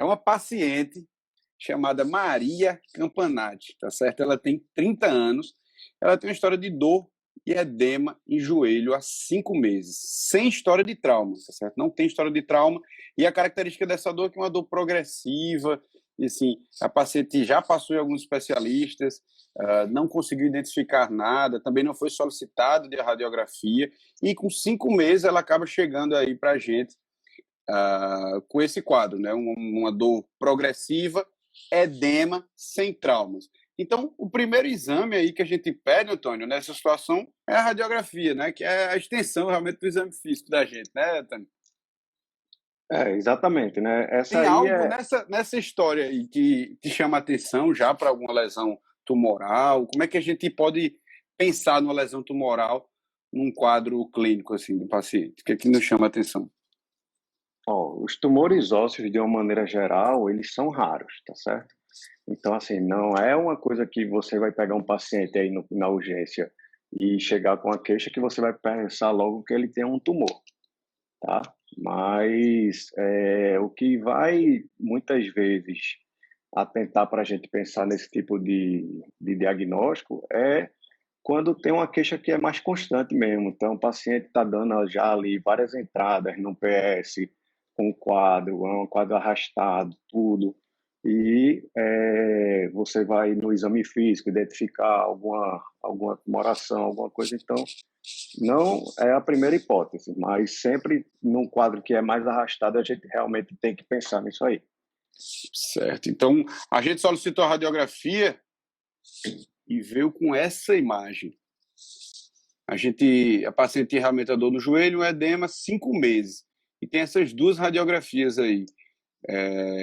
É uma paciente chamada Maria Campanati, tá certo? Ela tem 30 anos, ela tem uma história de dor e edema em joelho há 5 meses, sem história de trauma, tá certo? Não tem história de trauma, e a característica dessa dor é que é uma dor progressiva, e assim, a paciente já passou em alguns especialistas, não conseguiu identificar nada, também não foi solicitado de radiografia, e com 5 meses ela acaba chegando aí para a gente com esse quadro, né? Uma dor progressiva, edema, sem traumas. Então, o primeiro exame aí que a gente pede, Antônio, nessa situação, é a radiografia, né? Que é a extensão realmente do exame físico da gente, né, Antônio? Exatamente, né? Essa Tem aí algo é. nessa história aí que te chama a atenção já para alguma lesão tumoral? Como é que a gente pode pensar numa lesão tumoral num quadro clínico assim do paciente? O que é que nos chama a atenção? Ó, os tumores ósseos, de uma maneira geral, eles são raros, tá certo? Então, assim, não é uma coisa que você vai pegar um paciente aí na urgência e chegar com a queixa que você vai pensar logo que ele tem um tumor, tá? Mas o que vai, muitas vezes, atentar para a gente pensar nesse tipo de diagnóstico é quando tem uma queixa que é mais constante mesmo. Então, o paciente está dando já ali várias entradas no PS, com um quadro arrastado, tudo. E você vai no exame físico identificar alguma tumoração, alguma coisa. Então, não é a primeira hipótese, mas sempre num quadro que é mais arrastado, a gente realmente tem que pensar nisso aí. Certo. Então, a gente solicitou a radiografia e veio com essa imagem. A paciente realmente tem dor no joelho, um edema, 5 meses. E tem essas duas radiografias aí.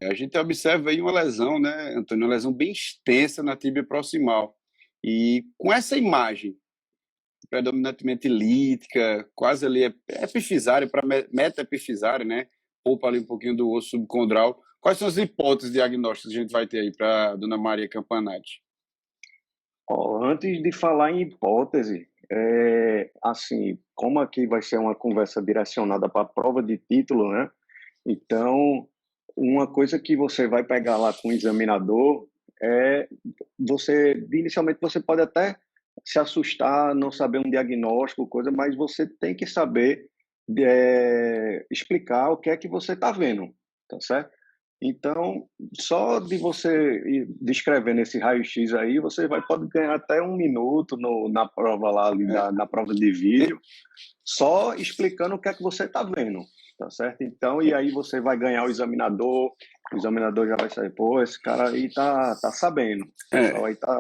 A gente observa aí uma lesão, né, Antônio? Uma lesão bem extensa na tíbia proximal. E com essa imagem, predominantemente lítica, quase ali epifisária para metaepifisária, né? Poupa ali um pouquinho do osso subcondral. Quais são as hipóteses diagnósticas que a gente vai ter aí para a dona Maria Campanati? Ó, antes de falar em hipótese, assim, como aqui vai ser uma conversa direcionada para a prova de título, né? Então, uma coisa que você vai pegar lá com o examinador é inicialmente você pode até se assustar, não saber um diagnóstico, coisa, mas você tem que saber explicar o que é que você está vendo, tá certo? Então, só de você ir descrevendo esse raio-x aí, você pode ganhar até 1 minuto na prova lá, ali, na prova de vídeo, só explicando o que é que você está vendo, tá certo? Então, e aí você vai ganhar o examinador já vai saber, pô, esse cara aí tá sabendo, o pessoal aí tá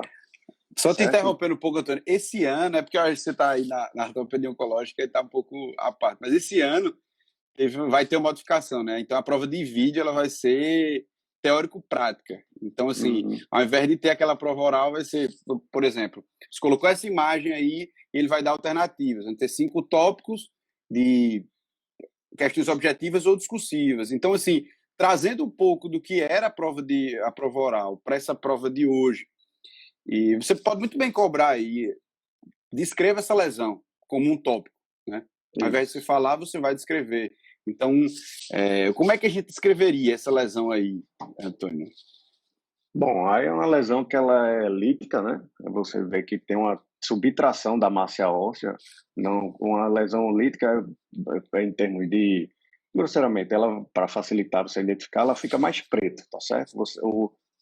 Só te certo? interrompendo um pouco, Antônio. Esse ano, é porque você está aí na ortopedia oncológica e está um pouco à parte, mas esse ano vai ter uma modificação, né? Então a prova de vídeo ela vai ser teórico-prática. Então, assim, Uhum. ao invés de ter aquela prova oral, vai ser, por exemplo, você colocou essa imagem aí, ele vai dar alternativas. Vão ter 5 tópicos de questões objetivas ou discursivas. Então, assim, trazendo um pouco do que era a prova oral para essa prova de hoje, e você pode muito bem cobrar aí, descreva essa lesão como um tópico, né? Ao invés de você falar, você vai descrever. Então, como é que a gente descreveria essa lesão aí, Antônio? Bom, aí é uma lesão que ela é lítica, né? Você vê que tem uma subtração da massa óssea. Não, uma lesão lítica, em termos de, grosseiramente, ela para facilitar você identificar, ela fica mais preta, tá certo?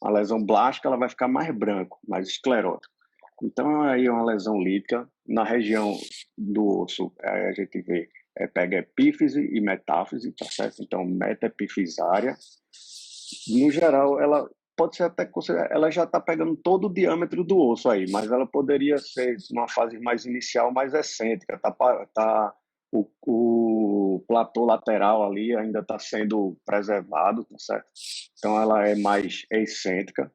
A lesão blástica ela vai ficar mais branco, mais esclerótica. Então aí é uma lesão lítica na região do osso. A gente vê, pega epífise e metáfise, tá certo? Então metaepifisária. No geral, ela pode ser até considerada, ela já está pegando todo o diâmetro do osso aí, mas ela poderia ser numa fase mais inicial, mais excêntrica, o platô lateral ali ainda está sendo preservado, tá certo? Então ela é mais excêntrica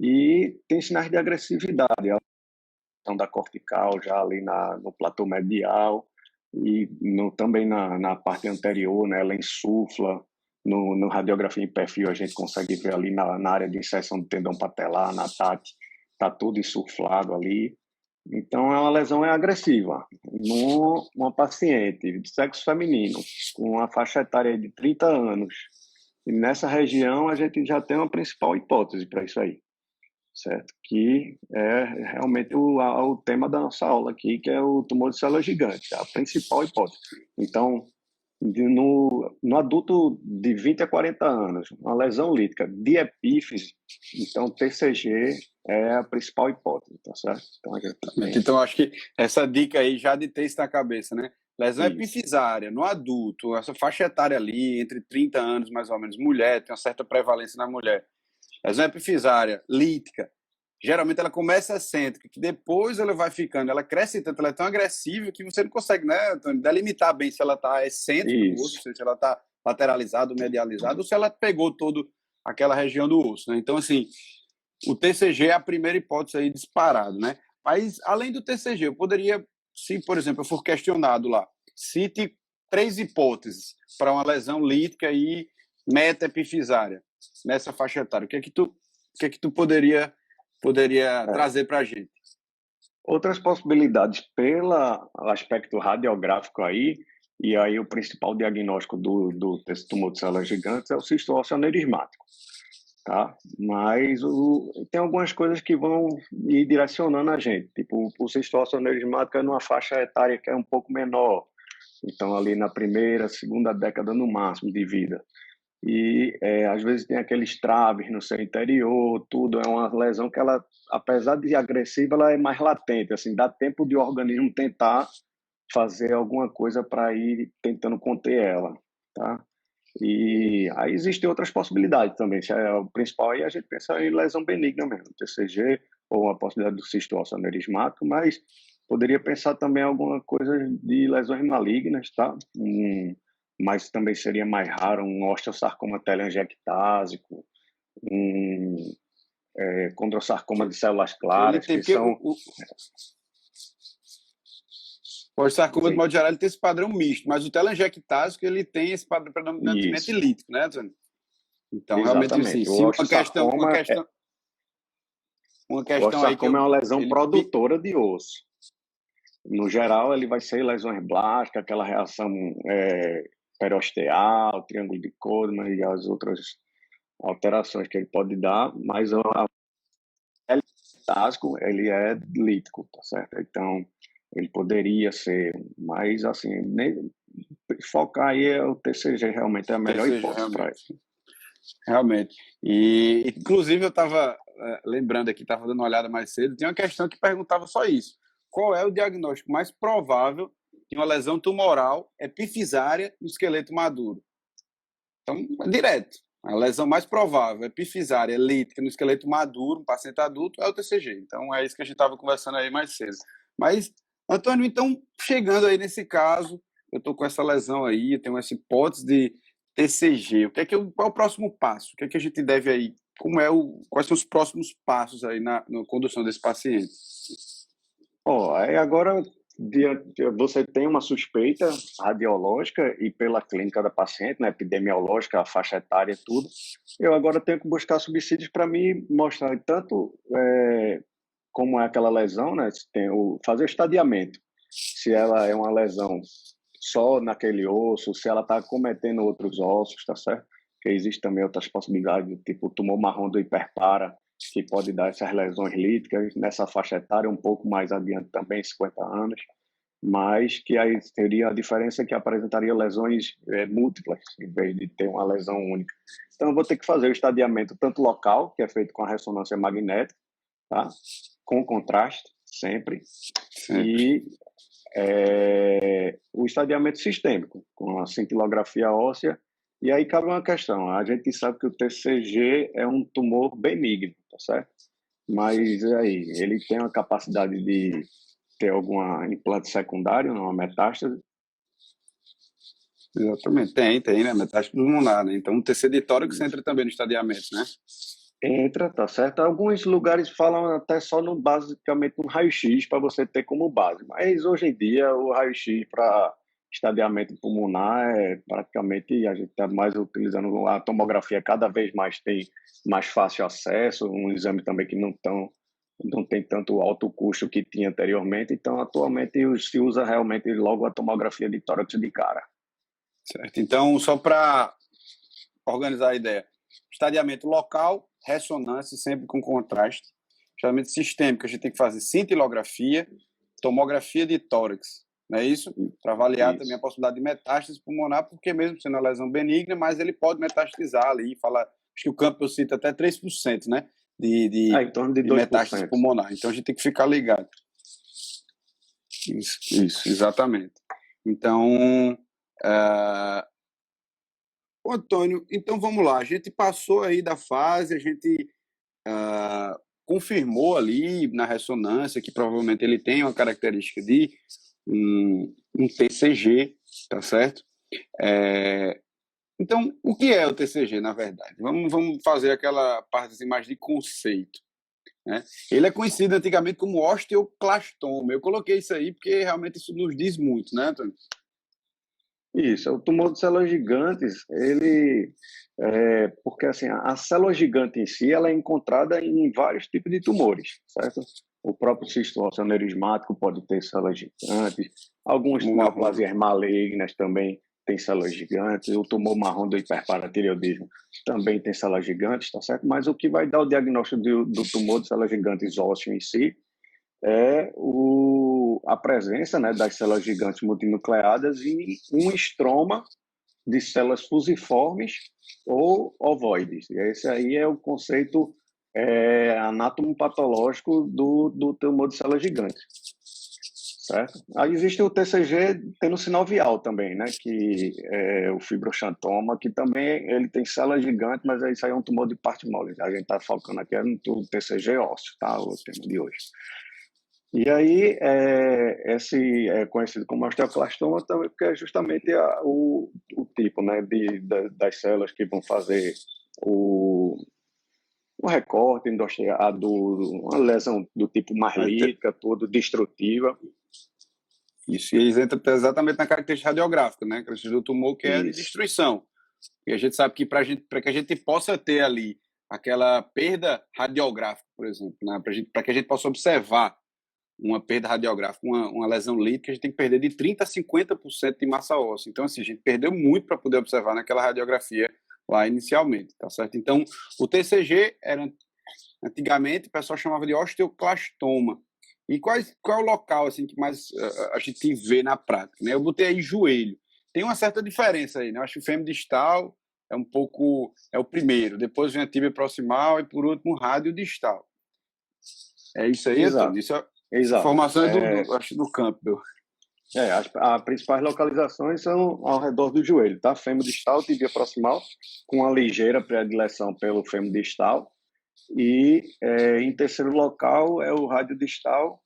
e tem sinais de agressividade, a questão da cortical já ali no platô medial e também na parte anterior, né, ela insufla. No radiografia em perfil, a gente consegue ver ali na área de inserção do tendão patelar, na TAT, está tudo insuflado ali. Então, a lesão é agressiva. Numa paciente de sexo feminino, com uma faixa etária de 30 anos, E nessa região a gente já tem uma principal hipótese para isso aí, certo? Que é realmente o tema da nossa aula aqui, que é o tumor de célula gigante, a principal hipótese. Então, no adulto de 20 a 40 anos, uma lesão lítica de epífise, então TCG é a principal hipótese, tá certo? Então, a gente tem... Então acho que essa dica aí já de ter isso na cabeça, né? Lesão Isso. epifisária no adulto, essa faixa etária ali, entre 30 anos mais ou menos, mulher, tem uma certa prevalência na mulher. Lesão epifisária, lítica, geralmente ela começa excêntrica, que depois ela vai ficando, ela cresce tanto, ela é tão agressiva que você não consegue, né, Antônio, delimitar bem se ela está excêntrica do osso, se ela está lateralizada ou medializada, ou se ela pegou toda aquela região do osso, né? Então, assim, o TCG é a primeira hipótese aí disparado, né? Mas, além do TCG, eu poderia, se, por exemplo, eu for questionado lá, cite 3 hipóteses para uma lesão lítica e metaepifisária nessa faixa etária. O que é que tu poderia trazer para a gente? Outras possibilidades pelo aspecto radiográfico aí, e aí o principal diagnóstico desse tumor de células gigantes é o cisto ósseo aneurismático, tá? Mas tem algumas coisas que vão ir direcionando a gente, tipo o cisto ósseo aneurismático é numa faixa etária que é um pouco menor, então ali na primeira, segunda década no máximo de vida. E às vezes tem aqueles traves no seu interior, tudo é uma lesão que ela, apesar de agressiva, ela é mais latente, assim, dá tempo de o organismo tentar fazer alguma coisa para ir tentando conter ela, tá? E aí existem outras possibilidades também, se é o principal aí a gente pensa em lesão benigna mesmo, TCG ou a possibilidade do cisto ósseo aneurismático, mas poderia pensar também em alguma coisa de lesões malignas, tá? Mas também seria mais raro um osteosarcoma telangiectásico, um condrosarcoma de células Ele claras, tem, que porque são... o sarcoma, de Sim, modo geral, ele tem esse padrão misto, mas o telangiectásico, ele tem esse padrão predominantemente isso, lítico, né, Antônio? Então, realmente, sim, exatamente. se uma O questão aí que osteosarcoma é uma lesão ele produtora de osso. No geral, ele vai ser lesões blásticas, aquela reação periosteal, triângulo de Kohlmann e as outras alterações que ele pode dar, mas o metásico, ele é lítico, tá certo? Então, ele poderia ser, mas assim, focar aí é o TCG, realmente é a melhor seja hipótese para isso. realmente. E, inclusive, eu estava lembrando aqui, estava dando uma olhada mais cedo, tem uma questão que perguntava só isso. Qual é o diagnóstico mais provável de uma lesão tumoral epifisária no esqueleto maduro? Então, é direto. A lesão mais provável, epifisária, lítica no esqueleto maduro, um paciente adulto, é o TCG. Então, é isso que a gente estava conversando aí mais cedo. Mas, Antônio, então, chegando aí nesse caso, eu estou com essa lesão aí, eu tenho essa hipótese de TCG. Qual é o próximo passo? O que é que a gente deve aí? Quais são os próximos passos aí na condução desse paciente? Aí agora você tem uma suspeita radiológica e pela clínica da paciente, né, epidemiológica, a faixa etária e tudo. Eu agora tenho que buscar subsídios para me mostrar tanto como é aquela lesão, né, fazer o estadiamento, se ela é uma lesão só naquele osso, se ela está cometendo outros ossos, tá certo? Porque existe também outras possibilidades, tipo tumor marrom do hiperpara, que pode dar essas lesões líticas nessa faixa etária, um pouco mais adiante também, 50 anos, mas que aí teria a diferença que apresentaria lesões múltiplas, em vez de ter uma lesão única. Então, eu vou ter que fazer o estadiamento tanto local, que é feito com a ressonância magnética, tá? Com contraste, sempre, e o estadiamento sistêmico, com a cintilografia óssea. E aí cabe uma questão, a gente sabe que o TCG é um tumor benigno, tá certo? Mas aí, ele tem a capacidade de ter algum implante secundário, uma metástase? Exatamente, tem, né? Metástase pulmonar, né? Então, o TC de tórax entra também no estadiamento, né? Entra, tá certo? Alguns lugares falam até só basicamente no raio-x para você ter como base, mas hoje em dia o raio-x para estadiamento pulmonar é praticamente a gente está mais utilizando a tomografia, cada vez mais tem mais fácil acesso, um exame também que não tem tanto alto custo que tinha anteriormente, então atualmente se usa realmente logo a tomografia de tórax de cara. Certo. Então, só para organizar a ideia. Estadiamento local, ressonância, sempre com contraste. Estadiamento sistêmico, a gente tem que fazer cintilografia, tomografia de tórax, não é isso? Para avaliar também a possibilidade de metástase pulmonar, porque mesmo sendo uma lesão benigna, mas ele pode metastizar ali, acho que o Campbell cita até 3%, né? Em torno de de metástase 2%. pulmonar. Então a gente tem que ficar ligado. Isso, exatamente. Então, Antônio, então vamos lá. A gente passou aí da fase, a gente confirmou ali na ressonância que provavelmente ele tem uma característica de um TCG, tá certo? Então, o que é o TCG, na verdade? Vamos fazer aquela parte assim, mais de conceito. Né? Ele é conhecido antigamente como osteoclastoma. Eu coloquei isso aí porque realmente isso nos diz muito, né, Antônio? Isso, o tumor de células gigantes, porque assim, a célula gigante em si, ela é encontrada em vários tipos de tumores, certo? O próprio cisto ósseo aneurismático pode ter células gigantes, algumas neoplasias malignas também têm células gigantes, o tumor marrom do hiperparatireoidismo também tem células gigantes, tá certo? Mas o que vai dar o diagnóstico do tumor de células gigantes ósseo em si é a presença, né, das células gigantes multinucleadas em um estroma de células fusiformes ou ovoides. E esse aí é o conceito anatomopatológico do tumor de células gigantes. Certo? Aí existe o TCG tendo sinovial também, né, que é o fibroxantoma, que também ele tem célula gigante, mas isso aí é um tumor de parte mole. A gente está focando aqui no TCG ósseo, tá? O tema de hoje. E aí, esse é conhecido como osteoclastoma também, porque é justamente o tipo, né, das células que vão fazer o recorte endosteado, uma lesão do tipo mais lítica, toda destrutiva. Isso, e eles entram exatamente na característica radiográfica, né? Característica do tumor, que é de destruição. E a gente sabe que para que a gente possa ter ali aquela perda radiográfica, por exemplo, né? Para que a gente possa observar uma perda radiográfica, uma lesão lítica, a gente tem que perder de 30% a 50% de massa óssea. Então, assim, a gente perdeu muito para poder observar naquela radiografia lá inicialmente, tá certo? Então, o TCG era, antigamente, o pessoal chamava de osteoclastoma. E qual é o local assim que mais a gente vê na prática? Né? Eu botei aí joelho. Tem uma certa diferença aí, né? Eu acho que o fêmur distal é o primeiro, depois vem a tíbia proximal e por último o rádio distal. É isso aí, Antônio? Essa informação acho do Campbell. As principais localizações são ao redor do joelho, tá? Fêmur distal, tíbia proximal, com uma ligeira predileção pelo fêmur distal. E em terceiro local é o rádio distal,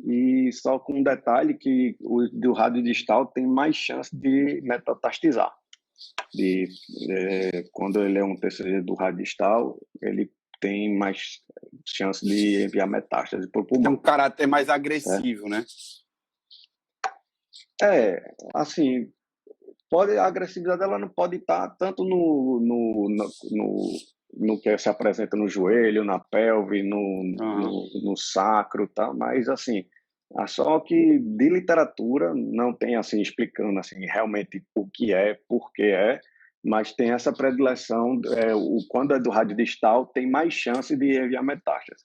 e só com um detalhe que o do rádio distal tem mais chance de metastizar. Quando ele é um TCG do rádio distal, ele tem mais chance de enviar metástase para o pulmão. Tem um caráter mais agressivo, né? Assim, a agressividade ela não pode estar tanto no que se apresenta no joelho, na pelve, no sacro, tá? Mas assim, só que de literatura não tem assim explicando assim realmente o que é, por que é, mas tem essa predileção, quando é do rádio distal tem mais chance de enviar metástase.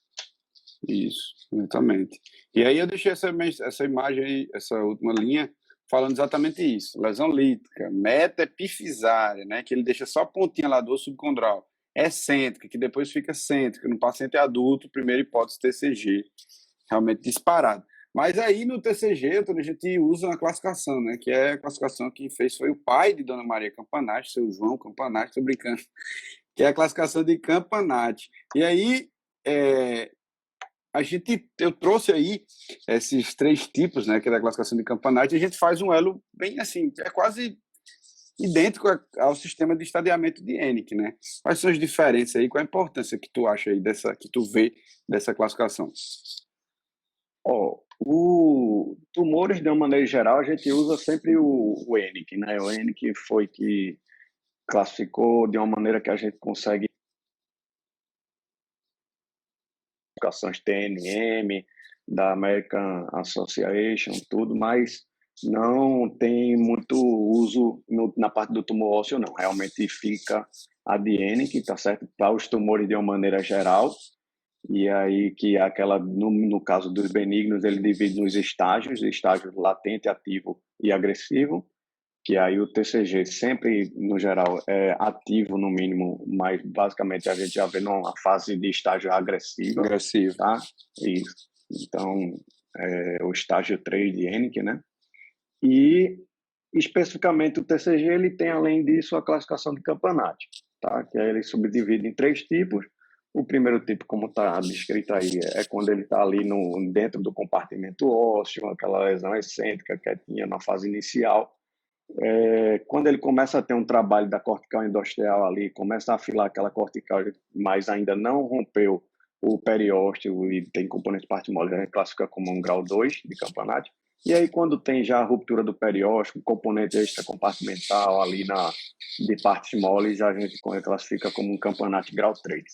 Isso, exatamente. E aí eu deixei essa imagem aí, essa última linha, falando exatamente isso. Lesão lítica, metaepifisária, né, que ele deixa só a pontinha lá do osso subcondral. Excêntrica, que depois fica cêntrica. No paciente adulto, primeira hipótese TCG, realmente disparado. Mas aí no TCG, a gente usa uma classificação, né, que é a classificação que fez foi o pai de Dona Maria Campanati, seu João Campanati, estou brincando, que é a classificação de Campanati. E aí, eu trouxe aí esses 3 tipos, né, que é da classificação de Campanati, e a gente faz um elo bem assim, é quase idêntico ao sistema de estadiamento de Hennig, né? Quais são as diferenças aí? Qual a importância que tu acha aí que tu vê dessa classificação? Tumores, de uma maneira geral, a gente usa sempre o Hennig, né? O Hennig foi que classificou de uma maneira que a gente consegue classificações TNM, da American Association, tudo, mas não tem muito uso na parte do tumor ósseo, não. Realmente fica a de Hennig, tá certo? Para os tumores de uma maneira geral, e aí que aquela, no caso dos benignos, ele divide nos estágios, estágio latente, ativo e agressivo, que aí o TCG sempre, no geral, é ativo no mínimo, mas basicamente a gente já vê numa fase de estágio agressiva, Agressivo. tá? Isso. Então, o estágio 3 de Hennig, né? E especificamente o TCG, ele tem além disso a classificação de Campanati, tá? Que aí ele subdivide em 3 tipos. O primeiro tipo, como está descrito aí, é quando ele está ali dentro do compartimento ósseo, aquela lesão excêntrica quietinha na fase inicial. Quando ele começa a ter um trabalho da cortical endosteal ali, começa a afilar aquela cortical, mas ainda não rompeu o periósteo e tem componente de parte mole, a gente classifica como um grau 2 de Campanati. E aí, quando tem já a ruptura do periósteo, componente extracompartimental ali de partes moles, a gente classifica como um Campanati grau 3.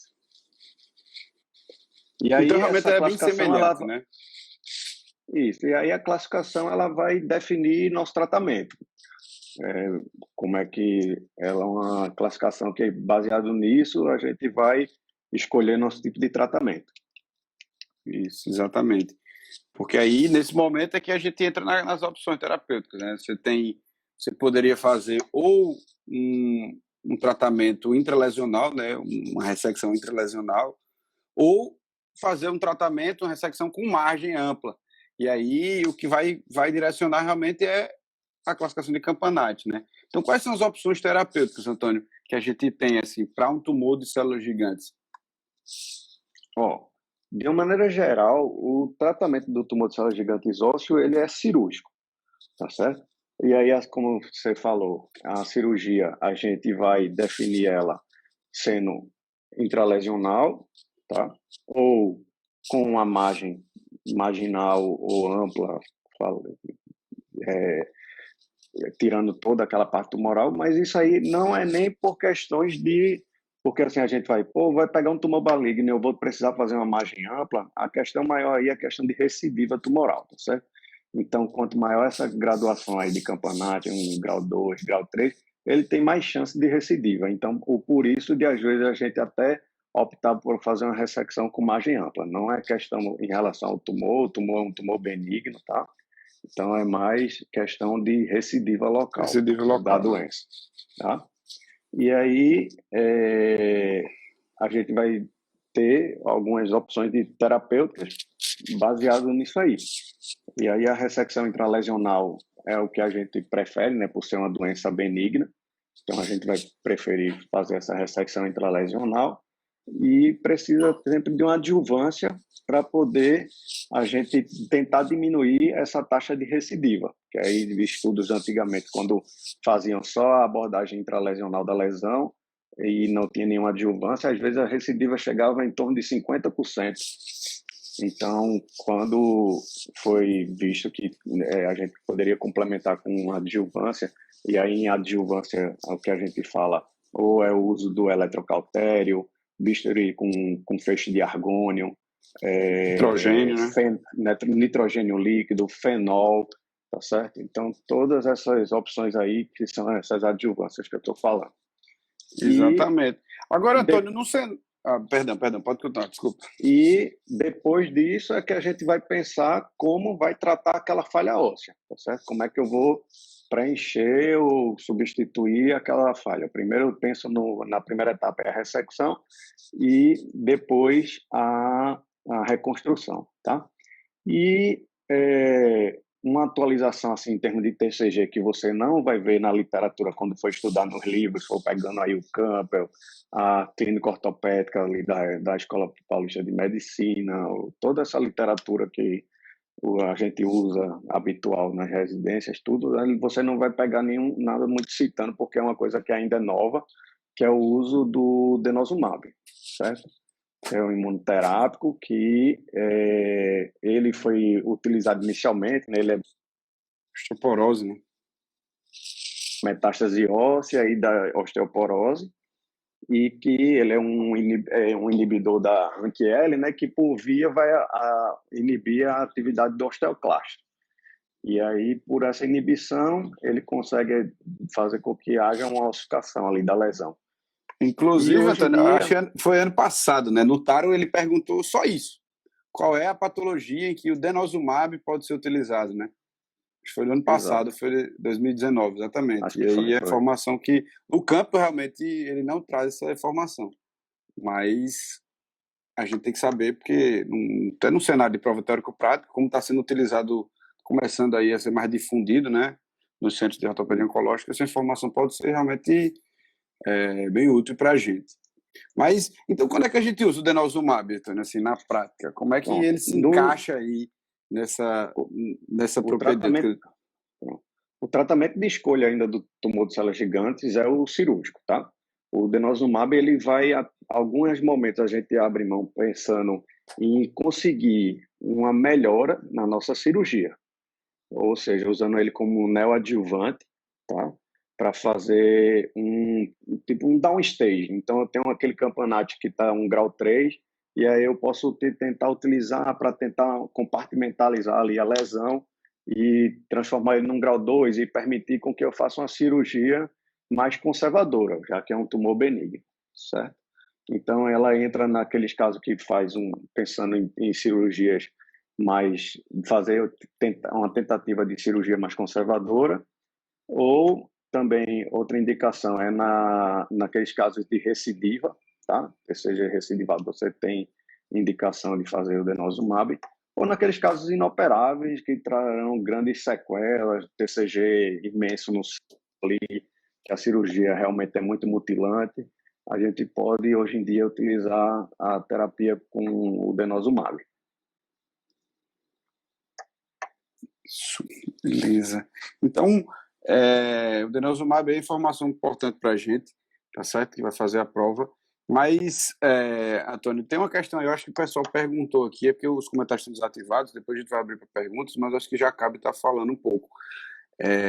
E Então, aí, realmente essa é bem classificação, semelhante, né? Isso, e aí a classificação ela vai definir nosso tratamento. Como é que ela é uma classificação que, baseado nisso, a gente vai escolher nosso tipo de tratamento. Isso, exatamente. Porque aí, nesse momento, é que a gente entra nas opções terapêuticas, né? Você poderia fazer ou um tratamento intralesional, né? Uma ressecção intralesional, ou fazer um tratamento, uma ressecção com margem ampla. E aí, o que vai direcionar realmente é a classificação de Campanati, né? Então, quais são as opções terapêuticas, Antônio, que a gente tem, assim, para um tumor de células gigantes? De uma maneira geral, o tratamento do tumor de células gigantes ósseo, ele é cirúrgico, tá certo? E aí, como você falou, a cirurgia, a gente vai definir ela sendo intralesional, tá? Ou com uma margem marginal ou ampla, tirando toda aquela parte tumoral, mas isso aí não é nem por questões de. Porque assim a gente vai pegar um tumor maligno, eu vou precisar fazer uma margem ampla. A questão maior aí é a questão de recidiva tumoral, tá certo? Então, quanto maior essa graduação aí de Campanati, um grau 2, grau 3, ele tem mais chance de recidiva. Então, por isso, de às vezes, a gente até optar por fazer uma ressecção com margem ampla. Não é questão em relação ao tumor, o tumor é um tumor benigno, tá? Então, é mais questão de recidiva local Recidiva da local, né? doença, tá? E aí, a gente vai ter algumas opções de terapêuticas baseado nisso aí. E aí, a ressecção intralesional é o que a gente prefere, né, por ser uma doença benigna. Então, a gente vai preferir fazer essa ressecção intralesional e precisa sempre de uma adjuvância para poder a gente tentar diminuir essa taxa de recidiva. Que aí, estudos antigamente, quando faziam só a abordagem intralesional da lesão e não tinha nenhuma adjuvância, às vezes a recidiva chegava em torno de 50%. Então, quando foi visto que a gente poderia complementar com uma adjuvância, e aí em adjuvância, o que a gente fala, ou é o uso do eletrocautério, bisturi com feixe de argônio, Nitrogênio, né? nitrogênio líquido, fenol, tá certo? Então, todas essas opções aí, que são essas adjuvâncias que eu estou falando. Exatamente. Agora, Antônio, não sei... perdão, pode continuar, desculpa. E depois disso é que a gente vai pensar como vai tratar aquela falha óssea, tá certo? Como é que eu vou preencher ou substituir aquela falha. Primeiro eu penso na primeira etapa é a ressecção e depois a reconstrução, tá? E uma atualização assim em termos de TCG que você não vai ver na literatura quando for estudar nos livros, for pegando aí o Campbell, a clínica ortopédica ali da Escola Paulista de Medicina, toda essa literatura que a gente usa habitual nas residências, tudo, você não vai pegar nada muito citando, porque é uma coisa que ainda é nova, que é o uso do denosumab, certo? É um imunoterápico que ele foi utilizado inicialmente, né? Ele é Osteoporose, né? metástase óssea e da osteoporose, e que ele é um inibidor da anti-L, né? Que por via vai inibir a atividade do osteoclasto. E aí, por essa inibição, ele consegue fazer com que haja uma ossificação ali da lesão. E Inclusive, hoje em Antônio, eu dia, acho que foi ano passado, né? No Taro ele perguntou só isso. Qual é a patologia em que o denosumab pode ser utilizado, né? Acho que foi no ano passado, exato, foi 2019, exatamente. acho E que aí foi, é foi. informação que o campo realmente ele não traz essa informação. Mas a gente tem que saber, porque até no cenário de prova teórico-prática, como está sendo utilizado, começando aí a ser mais difundido, né? Nos centros de ortopedia oncológica, essa informação pode ser realmente bem útil para a gente. Mas, então, quando é que a gente usa o denosumab, Antônio, assim, na prática? Como é que Pronto. ele se encaixa aí nessa, O, nessa o propriedade? tratamento, pronto. O tratamento de escolha ainda do tumor de células gigantes é o cirúrgico, tá? O denosumab, ele vai, alguns momentos a gente abre mão pensando em conseguir uma melhora na nossa cirurgia, ou seja, usando ele como um neoadjuvante, tá? Para fazer tipo um downstage. Então, eu tenho aquele campanate que está 1 grau 3, e aí eu posso tentar utilizar para tentar compartimentalizar ali a lesão e transformar ele num grau 2 e permitir com que eu faça uma cirurgia mais conservadora, já que é um tumor benigno, certo? Então, ela entra naqueles casos que faz pensando em cirurgias mais, fazer uma tentativa de cirurgia mais conservadora, ou também outra indicação é naqueles casos de recidiva, tá? Que seja recidivado, você tem indicação de fazer o denosumab, ou naqueles casos inoperáveis que trarão grandes sequelas, TCG imenso no cérebro, que a cirurgia realmente é muito mutilante, a gente pode hoje em dia utilizar a terapia com o denosumab. Beleza. Então, o denosumab é informação importante para a gente, tá certo? Que vai fazer a prova. Mas, Antônio, tem uma questão aí, eu acho que o pessoal perguntou aqui, é porque os comentários estão desativados, depois a gente vai abrir para perguntas, mas acho que já cabe estar falando um pouco.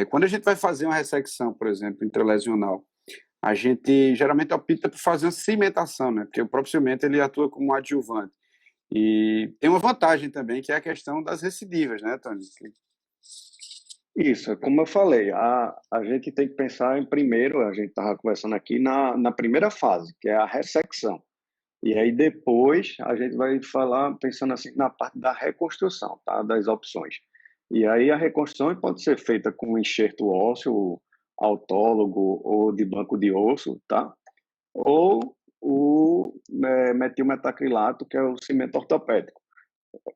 Quando a gente vai fazer uma ressecção, por exemplo, intralesional, a gente geralmente opta por fazer uma cimentação, né? Porque o próprio cimento ele atua como um adjuvante. E tem uma vantagem também, que é a questão das recidivas, né, Antônio? Isso, como eu falei, a gente tem que pensar em primeiro, a gente estava conversando aqui na primeira fase, que é a ressecção. E aí depois a gente vai falar pensando assim na parte da reconstrução, tá? Das opções. E aí a reconstrução pode ser feita com enxerto ósseo, autólogo ou de banco de osso, tá? Ou o metilmetacrilato, que é o cimento ortopédico.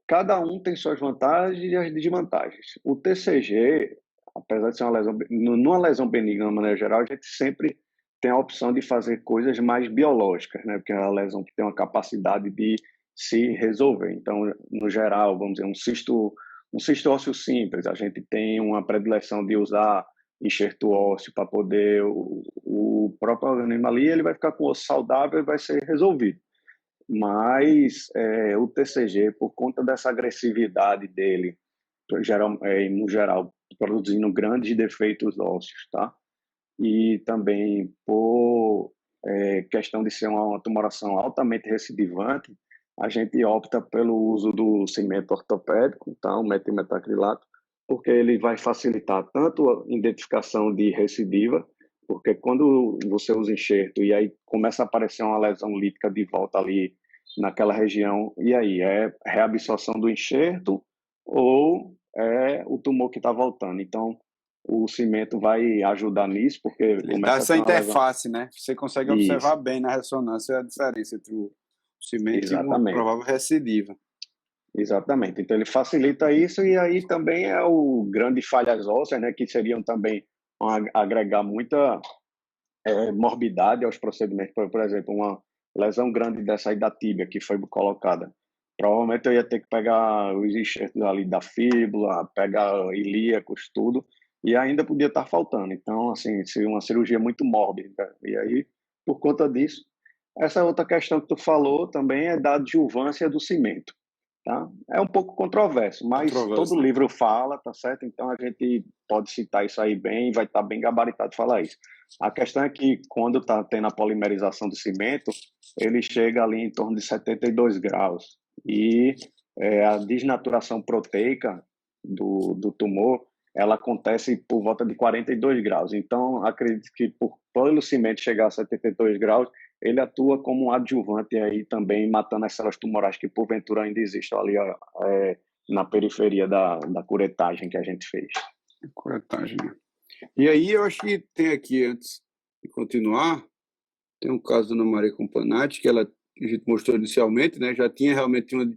Cada um tem suas vantagens e as desvantagens. O TCG, apesar de ser uma lesão, numa lesão benigna, de maneira geral, a gente sempre tem a opção de fazer coisas mais biológicas, né? Porque é uma lesão que tem uma capacidade de se resolver. Então, no geral, vamos dizer, um cisto ósseo simples, a gente tem uma predileção de usar enxerto ósseo para poder o próprio organismo ali, ele vai ficar com o osso saudável e vai ser resolvido. Mas o TCG, por conta dessa agressividade dele, no geral, produzindo grandes defeitos ósseos, tá? E também por questão de ser uma tumoração altamente recidivante, a gente opta pelo uso do cimento ortopédico, tá? O metilmetacrilato, porque ele vai facilitar tanto a identificação de recidiva, porque quando você usa enxerto e aí começa a aparecer uma lesão lítica de volta ali naquela região, e aí é reabsorção do enxerto ou é o tumor que está voltando. Então, o cimento vai ajudar nisso, porque Ele dá começa a ter essa uma lesão. interface, né? Você consegue observar Isso, bem na ressonância a diferença entre o cimento e uma exatamente. provável recidiva. Exatamente. Então ele facilita isso e aí também é o grande falhas ósseas, né, que seriam também agregar muita morbidade aos procedimentos. Por exemplo, uma lesão grande dessa aí da tíbia que foi colocada. Provavelmente eu ia ter que pegar os enxertos ali da fíbula, pegar ilíacos, tudo, e ainda podia estar faltando. Então, assim, seria uma cirurgia muito mórbida. E aí, por conta disso, essa outra questão que tu falou também é da adjuvância do cimento. Tá? É um pouco controverso, mas todo Controverso, né? livro fala, tá certo? Então a gente pode citar isso aí bem, vai estar bem gabaritado falar isso. A questão é que quando está tendo a polimerização do cimento, ele chega ali em torno de 72 graus e a desnaturação proteica do tumor, ela acontece por volta de 42 graus. Então acredito que pelo cimento chegar a 72 graus, ele atua como um adjuvante aí também, matando as células tumorais que porventura ainda existem ali na periferia da curetagem que a gente fez. Curetagem. E aí eu acho que tem aqui, antes de continuar, tem um caso da Ana Maria Campanati, que a gente mostrou inicialmente, né? Já tinha realmente um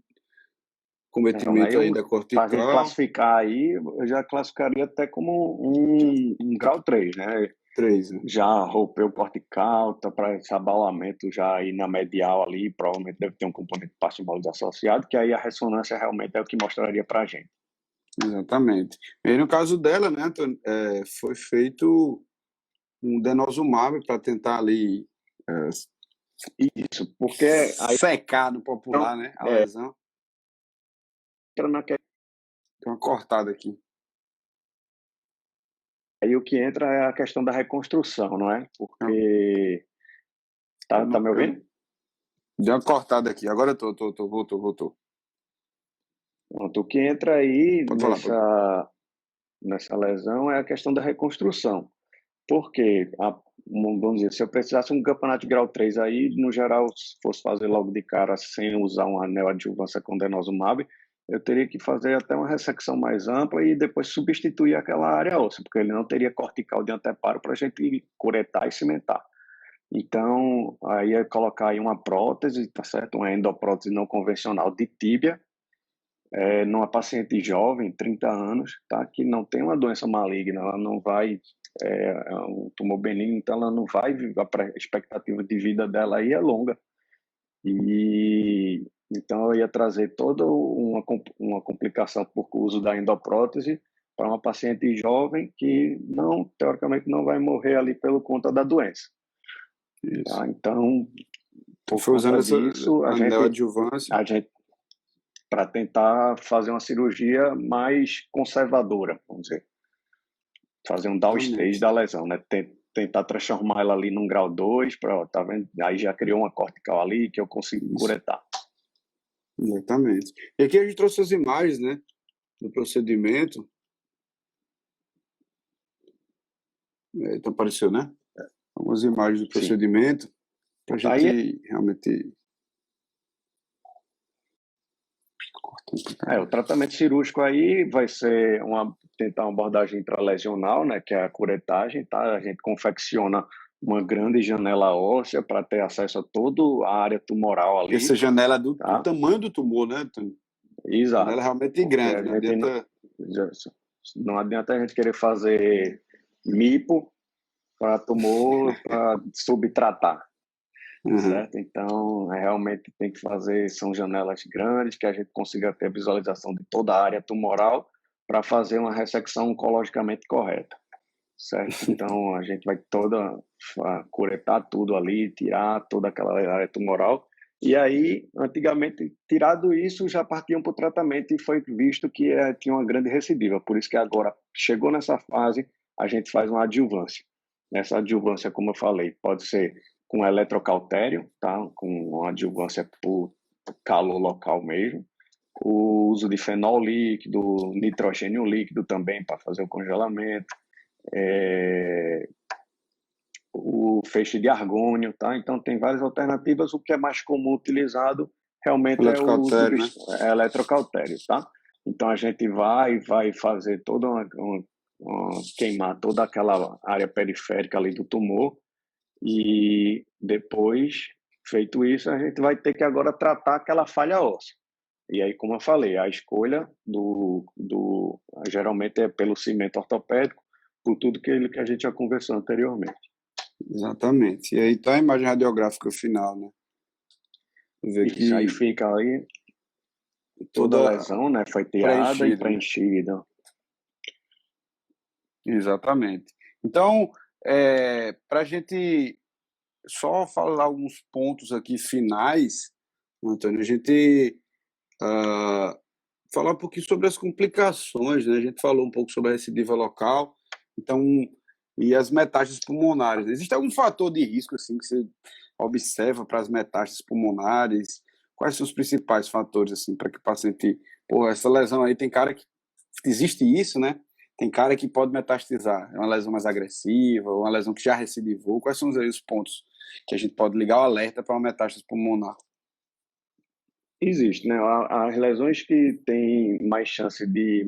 cometimento aí da cortical. Para a gente classificar aí, eu já classificaria até como um grau 3, né? 3, né? Já rompeu cortical, tá para esse abalamento já aí na medial ali, provavelmente deve ter um componente parcial associado, que aí a ressonância realmente é o que mostraria para a gente. Exatamente. E aí, no caso dela, né, Antônio, foi feito um denosumab para tentar ali isso, porque aí secar no popular, né, a lesão. Tem uma cortada aqui. Aí o que entra é a questão da reconstrução, não é? Porque tá me ouvindo? Deu uma cortada aqui. Agora voltou. Pronto, o que entra aí Pode nessa lesão é a questão da reconstrução. Porque, vamos dizer, se eu precisasse um campeonato de grau 3 aí, no geral, se fosse fazer logo de cara sem usar uma neoadjuvância com denosumab, eu teria que fazer até uma ressecção mais ampla e depois substituir aquela área óssea, porque ele não teria cortical de anteparo para a gente curetar e cimentar. Então, aí é colocar aí uma prótese, tá certo? Uma endoprótese não convencional de tíbia, numa paciente jovem, 30 anos, tá? Que não tem uma doença maligna, ela não vai, é um tumor benigno, então ela não vai, a expectativa de vida dela aí é longa. E então eu ia trazer toda uma complicação por uso da endoprótese para uma paciente jovem que não, teoricamente, não vai morrer ali pelo conta da doença. Tá? Então, por foi usando disso, a neoadjuvância. A gente para tentar fazer uma cirurgia mais conservadora, vamos dizer. Fazer um downstage da lesão, né? Tentar transformar ela ali num grau 2, tá vendo? Aí já criou uma cortical ali que eu consigo curetar. Exatamente. E aqui a gente trouxe as imagens, né, do procedimento. Então apareceu, né? Algumas imagens do procedimento para a gente aí, realmente... o tratamento cirúrgico aí vai ser tentar uma abordagem intralesional, né, que é a curetagem, tá? A gente confecciona uma grande janela óssea para ter acesso a toda a área tumoral ali. Essa janela do tamanho do tumor, né, Antônio? Exato. Janela realmente grande. Não adianta a gente querer fazer MIPO para tumor para subtratar. Certo? Então, realmente tem que fazer, são janelas grandes, que a gente consiga ter a visualização de toda a área tumoral para fazer uma ressecção oncologicamente correta, certo? Então, a gente vai curetar tudo ali, tirar toda aquela área tumoral, e aí, antigamente, tirado isso, já partiam para o tratamento e foi visto que tinha uma grande recidiva, por isso que agora, chegou nessa fase, a gente faz uma adjuvância. Nessa adjuvância, como eu falei, pode ser com eletrocautério, tá? Com uma adjuvância por calor local mesmo. O uso de fenol líquido, nitrogênio líquido também para fazer o congelamento. O feixe de argônio, tá? Então tem várias alternativas. O que é mais comum utilizado realmente é o uso de eletrocautério, tá? Então a gente vai fazer toda queimar toda aquela área periférica ali do tumor. E depois, feito isso, a gente vai ter que agora tratar aquela falha óssea. E aí, como eu falei, a escolha geralmente é pelo cimento ortopédico, por tudo que a gente já conversou anteriormente. Exatamente. E aí está a imagem radiográfica final, né? Isso, aí fica aí toda a lesão, né? Foi tirada e preenchida. Exatamente. Então, para a gente só falar alguns pontos aqui finais, Antônio, a gente falar um pouquinho sobre as complicações, né? A gente falou um pouco sobre a recidiva local, então, e as metástases pulmonares. Existe algum fator de risco assim que você observa para as metástases pulmonares? Quais são os principais fatores assim para que o paciente, essa lesão aí tem cara que existe isso, né? Tem cara que pode metastizar, é uma lesão mais agressiva, uma lesão que já recidivou. Quais são aí os pontos que a gente pode ligar o alerta para uma metástase pulmonar? Existe, né? As lesões que têm mais chance de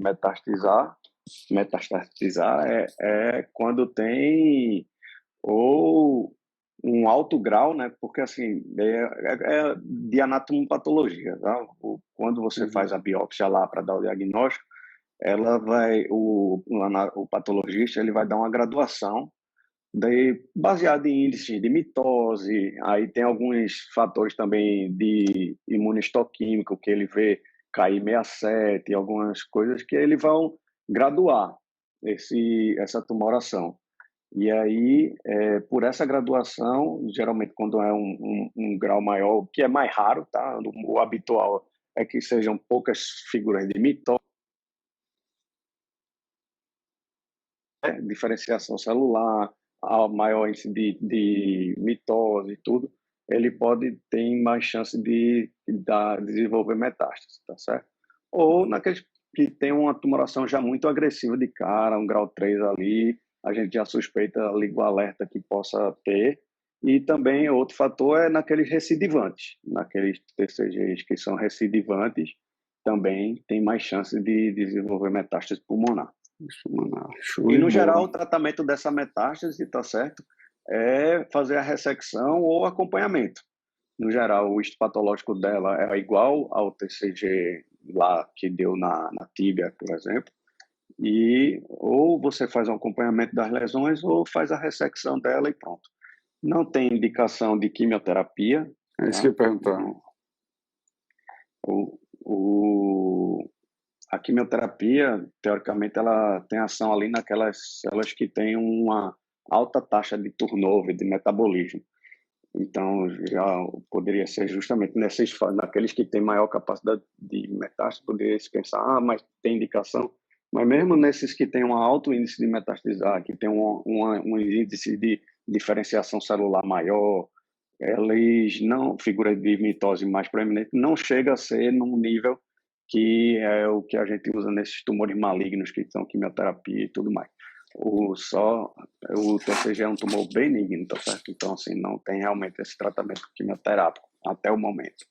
metastatizar é quando tem ou um alto grau, né? Porque assim é de anatomopatologia, tá? Quando você Uhum. faz a biópsia lá para dar o diagnóstico, ela vai o patologista ele vai dar uma graduação daí baseado em índice de mitose, aí tem alguns fatores também de imunistoquímico que ele vê KI67, algumas coisas que ele vão graduar essa tumoração. E aí, por essa graduação, geralmente quando é um grau maior, que é mais raro, tá? O habitual é que sejam poucas figuras de mitose, diferenciação celular, a maior índice de mitose e tudo, ele pode ter mais chance de desenvolver metástase, tá certo? Ou naqueles que tem uma tumoração já muito agressiva de cara, um grau 3 ali, a gente já suspeita, liga o alerta que possa ter. E também outro fator é naqueles recidivantes, naqueles TCGs que são recidivantes, também tem mais chance de desenvolver metástase pulmonar. Show E, de no geral, bola. o tratamento dessa metástase, tá certo? É fazer a ressecção ou acompanhamento. No geral, o histopatológico dela é igual ao TCG lá que deu na tíbia, por exemplo. E ou você faz um acompanhamento das lesões ou faz a ressecção dela e pronto. Não tem indicação de quimioterapia, É isso que eu tá? ia perguntar. O, o, a quimioterapia, teoricamente, ela tem ação ali naquelas células que têm uma alta taxa de turnover, de metabolismo. Então, já poderia ser justamente naqueles que têm maior capacidade de metástase, poderia se pensar, mas tem indicação. Mas mesmo nesses que têm um alto índice de metastizar, que tem um índice de diferenciação celular maior, eles não, figura de mitose mais proeminente, não chega a ser num nível que é o que a gente usa nesses tumores malignos que são quimioterapia e tudo mais. O TCG é um tumor benigno, tá certo? Então, assim, não tem realmente esse tratamento quimioterápico até o momento.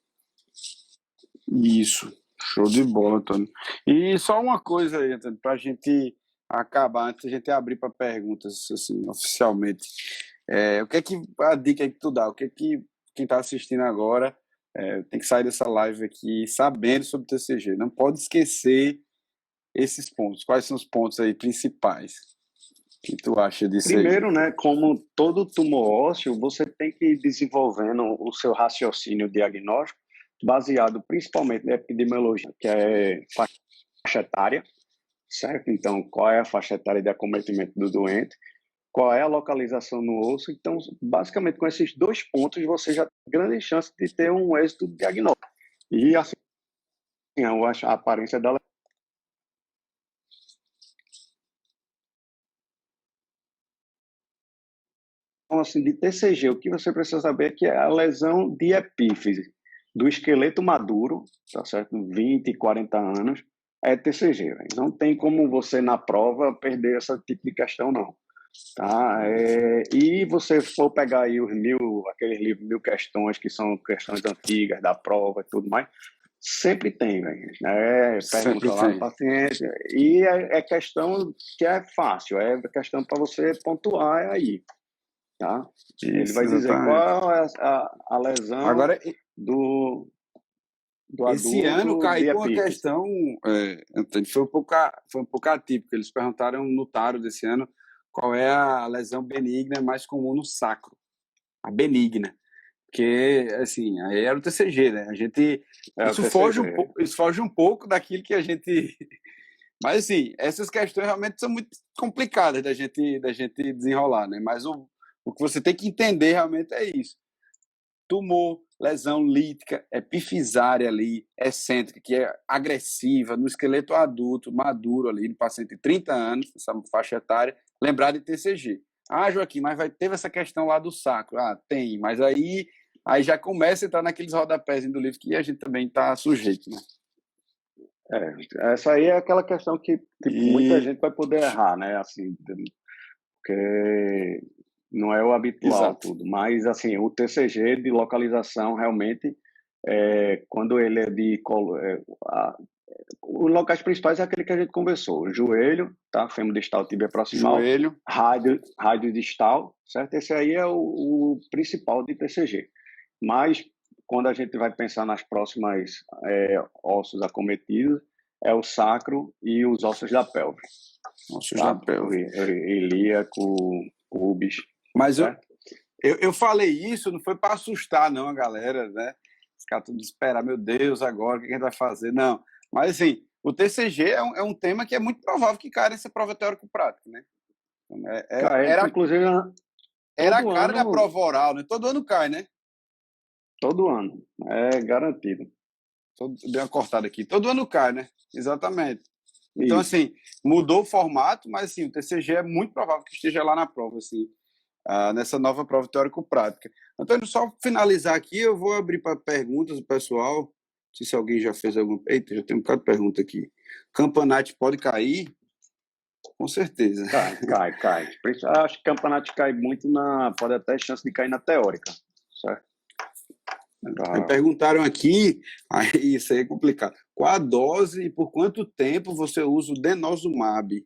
Isso. Show de bola, Antônio. E só uma coisa aí, Antônio, para a gente acabar, antes de a gente abrir para perguntas, assim, oficialmente. O que é que a dica aí que tu dá? O que é que quem está assistindo agora tem que sair dessa live aqui sabendo sobre o TCG? Não pode esquecer esses pontos. Quais são os pontos aí principais? O que tu acha disso aí? Primeiro, né, como todo tumor ósseo, você tem que ir desenvolvendo o seu raciocínio diagnóstico baseado principalmente na epidemiologia, que é faixa etária, certo? Então, qual é a faixa etária de acometimento do doente? Qual é a localização no osso? Então, basicamente, com esses dois pontos, você já tem grande chance de ter um êxito diagnóstico. E, assim, eu acho a aparência dela. Então, assim, de TCG, o que você precisa saber é que é a lesão de epífise do esqueleto maduro, tá certo? 20, 40 anos, é TCG. Véio. Não tem como você, na prova, perder esse tipo de questão, não. Tá? E você for pegar aí aqueles livros, 1000 questões, que são questões antigas da prova e tudo mais, sempre tem, velho. Sempre Pergunta lá no tem. paciente, e é questão que é fácil, é questão para você pontuar aí, tá? Ele Isso, vai dizer exatamente. qual é a lesão Agora, do, do esse ano adulto caiu de com uma epífise. questão, Antônio, foi um pouco atípico. Eles perguntaram no Taro desse ano qual é a lesão benigna mais comum no sacro, a benigna. Porque, assim, aí era o TCG, né? É o TCG. Isso foge um pouco daquilo que a gente. Mas, assim, essas questões realmente são muito complicadas da gente desenrolar, né? Mas o que você tem que entender realmente é isso. Tumor, lesão lítica, epifisária ali, excêntrica, que é agressiva, no esqueleto adulto, maduro ali, no paciente de 30 anos, essa faixa etária, lembrar de TCG. Ah, Joaquim, mas teve essa questão lá do sacro. Ah, tem, mas aí já começa a entrar naqueles rodapés do livro que a gente também está sujeito, né? Essa aí é aquela questão que tipo, muita E gente vai poder errar, né? Assim, porque não é o habitual Exato. tudo. Mas, assim, o TCG de localização, realmente, quando ele é os locais principais é aquele que a gente conversou: joelho, tá? Fêmur distal, tíbia proximal, Joelho. rádio distal, certo? Esse aí é o principal de TCG. Mas, quando a gente vai pensar nas próximas ossos acometidos, é o sacro e os ossos da pelve, Ossos da tá? pelve. Ilíaco, pubis, Mas certo? eu falei isso, não foi para assustar, não, a galera, né? Ficar tudo esperar, meu Deus, agora, o que a gente vai fazer? Não. Mas, assim, o TCG é um tema que é muito provável que caia nessa prova teórico-prática, né? Cara, Era, inclusive, era a todo cara da ano, prova oral, né? Todo ano cai, né? todo ano, é garantido. Deu uma cortada aqui. Todo ano cai, né? Exatamente. Então, Isso. assim, mudou o formato, mas, assim, o TCG é muito provável que esteja lá na prova, assim, nessa nova prova teórico-prática. Antônio, só finalizar aqui, eu vou abrir para perguntas do pessoal. Não sei se alguém já fez alguma. Eita, já tem um bocado de pergunta aqui. Campanate pode cair? Com certeza. Cai. Por isso, acho que o campeonato cai muito pode até ter chance de cair na teórica, certo? Aí perguntaram aqui, aí isso aí é complicado. Qual a dose e por quanto tempo você usa o denosumab?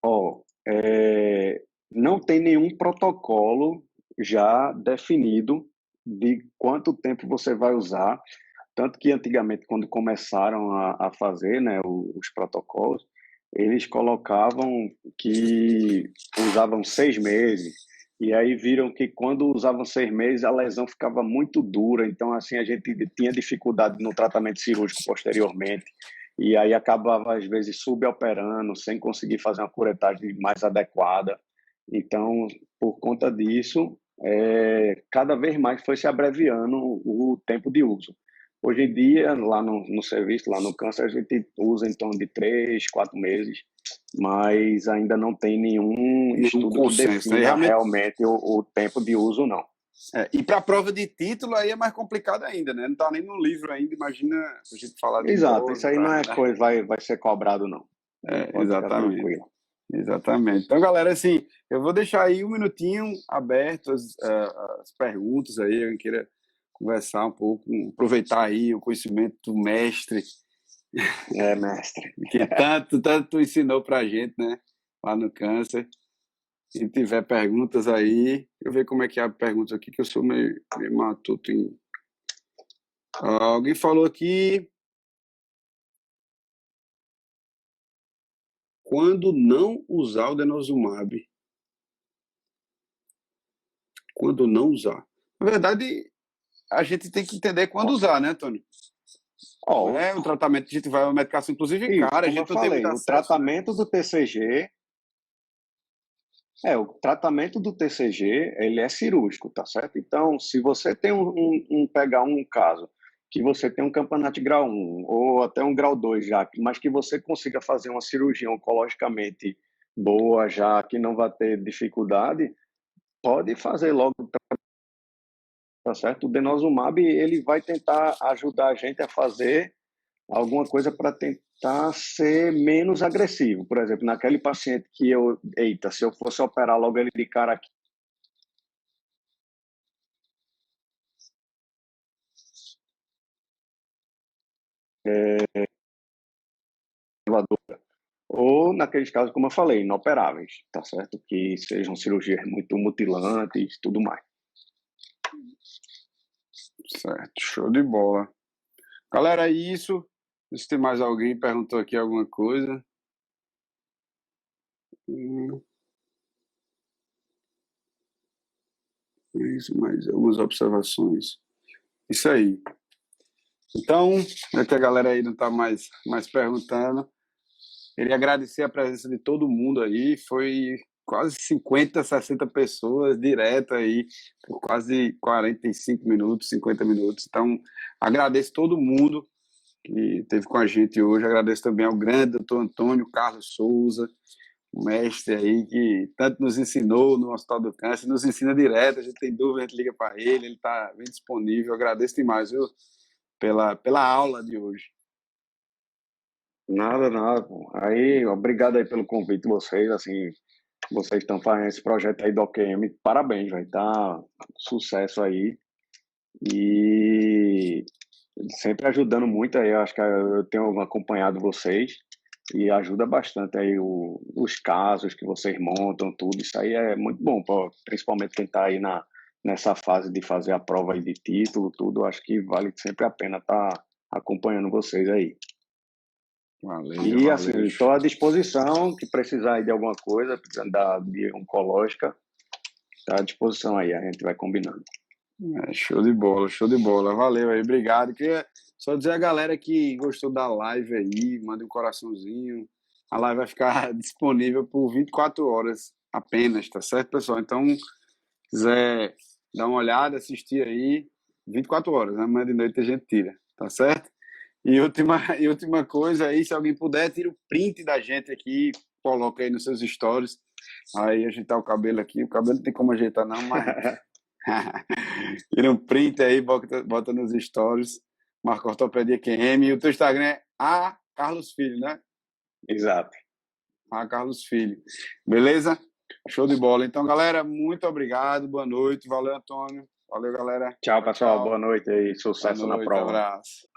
Ó, não tem nenhum protocolo já definido de quanto tempo você vai usar, tanto que antigamente, quando começaram a fazer, né, os protocolos, eles colocavam que usavam 6 meses, e aí viram que quando usavam 6 meses a lesão ficava muito dura, então assim a gente tinha dificuldade no tratamento cirúrgico posteriormente, e aí acabava às vezes suboperando, sem conseguir fazer uma curetagem mais adequada. Então, por conta disso, cada vez mais foi se abreviando o tempo de uso. Hoje em dia, lá no serviço, lá no câncer, a gente usa em torno de 3, 4 meses, mas ainda não tem nenhum Nenhum estudo que consenso, né? E defina realmente, realmente o tempo de uso, não. e para a prova de título aí é mais complicado ainda, né? Não está nem no livro ainda, imagina a gente falar de Exato, isso dose, aí não é né? coisa, vai ser cobrado, não. Pode ficar Exatamente. tranquilo. Exatamente. Então, galera, assim, eu vou deixar aí um minutinho aberto as perguntas aí, eu queira conversar um pouco, aproveitar aí o conhecimento do mestre, Mestre. que tanto ensinou pra gente, né, lá no câncer. Se tiver perguntas aí, deixa eu ver como é que é a pergunta aqui, que eu sou meio matuto em... Alguém falou aqui, quando não usar o denosumab? Quando não usar? Na verdade, a gente tem que entender quando usar, né, Antônio? Não Ó, é um tratamento que a gente vai, uma medicação, inclusive, isso, cara, a como eu gente não tem muito falei, acesso, né? o tratamento do TCG, ele é cirúrgico, tá certo? Então, se você tem pegar um caso que você tem um campanate grau 1 ou até um grau 2 já, mas que você consiga fazer uma cirurgia oncologicamente boa já, que não vai ter dificuldade, pode fazer logo, tá certo? O denosumab, ele vai tentar ajudar a gente a fazer alguma coisa para tentar ser menos agressivo. Por exemplo, naquele paciente que eita, se eu fosse operar logo ele de cara aqui, ou naqueles casos, como eu falei, inoperáveis, tá certo? Que sejam cirurgias muito mutilantes e tudo mais. Certo, show de bola. Galera, é isso. Se tem mais alguém perguntou aqui alguma coisa. Isso, mais algumas observações. Isso aí. Então, é que a galera aí não está mais perguntando. Queria agradecer a presença de todo mundo aí. Foi quase 50, 60 pessoas direto aí, por quase 45 minutos, 50 minutos. Então, agradeço todo mundo que esteve com a gente hoje. Agradeço também ao grande doutor Antônio Carlos Souza, o mestre aí que tanto nos ensinou no Hospital do Câncer, nos ensina direto. A gente tem dúvida, a gente liga para ele está bem disponível. Agradeço demais, viu, pela aula de hoje. Nada, nada, pô. Aí, obrigado aí pelo convite de vocês, assim, vocês estão fazendo esse projeto aí do OQM, parabéns, vai tá sucesso aí. E sempre ajudando muito aí, eu acho que eu tenho acompanhado vocês e ajuda bastante aí os casos que vocês montam, tudo, isso aí é muito bom, principalmente quem está aí nessa fase de fazer a prova aí de título, tudo, acho que vale sempre a pena estar acompanhando vocês aí. Valeu, E valeu. assim, estou à disposição, que precisar aí de alguma coisa, precisando de oncológica, está à disposição aí, a gente vai combinando. Show de bola, show de bola. Valeu aí, obrigado. Queria só dizer a galera que gostou da live aí, manda um coraçãozinho. A live vai ficar disponível por 24 horas apenas, tá certo, pessoal? Então, se quiser dar uma olhada, assistir aí, 24 horas, né? Amanhã de noite a gente tira, tá certo? E última coisa aí, se alguém puder, tira o print da gente aqui, coloca aí nos seus stories. Aí ajeitar o cabelo aqui. O cabelo não tem como ajeitar, não, mas. Tira um print aí, bota nos stories. Marca Ortopedia QM. E o teu Instagram é A Carlos Filho, né? Exato. A Carlos Filho. Beleza? Show de bola. Então, galera, muito obrigado. Boa noite. Valeu, Antônio. Valeu, galera. Tchau, pessoal. Tchau. Boa noite aí. Sucesso Boa na noite. prova. Abraço.